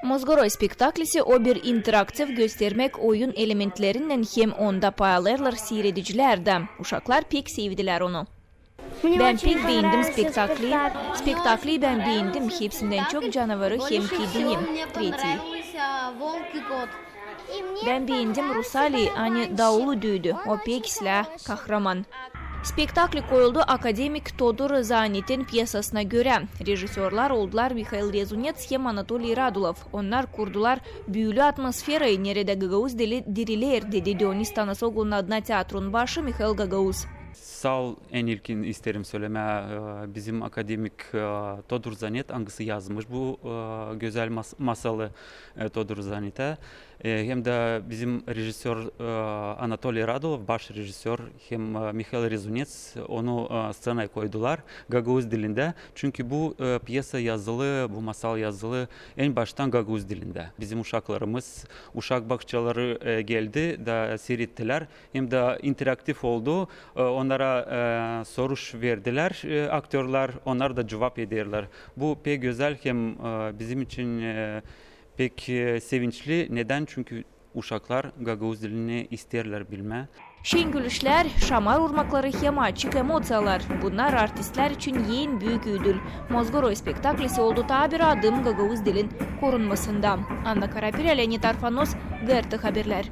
Mozgoroy spektaklisi o bir interaktif göstermek oyun elementlerinden hem onda paylaşırlar seyrediciler de. Uşaklar pek sevdiler onu. Ben pek beğendim spektakli. Spektakli ben beğendim. Hepsinden çok canavarı hem kediyim. Ben beğendim Rusali, hani davulu düydü. O pek silah, kahraman. Spektakli koyuldu akademik Todor Zanet'in piyasasına göre. Rejisörler oldular Mikhail Rezunets hem Anatoliy Radulov. Onlar kurdular büyülü atmosferayı nerede Gagauz dili diriler dedi Dionis Tanasoglu'nun adına tiyatronun başı Mikhail Gagauz. Sağ ol, en ilkin isterim söyleme. Bizim akademik Todor Zanet hangisi yazmış bu güzel masalı Todor Zanet'e. Hem de bizim rejisör Anatoliy Radulov, baş rejisör, hem Mikhail Rezunets onu scenaya koydular Gagauz dilinde. Çünkü bu piyasa yazılı, bu masal yazılı en baştan Gagauz dilinde. Bizim uşaklarımız, uşak bakıcıları geldi da seyrettiler. Hem de interaktif oldu. Onlara soruş verdiler aktörler, onlar da cevap ederler. Bu pek güzel, hem bizim için pek sevinçli. Neden? Çünkü uşaklar Gagauz dilini isterler bilme. Şen gülüşler, şamar urmakları hem açık emosiyalar. Bunlar artistler için en büyük ödül. Mozgoroy spektaklisi oldu ta bir adım Gagauz dilin korunmasında. Anna Karapirya, Leonid Arfanos, GRT Haberler.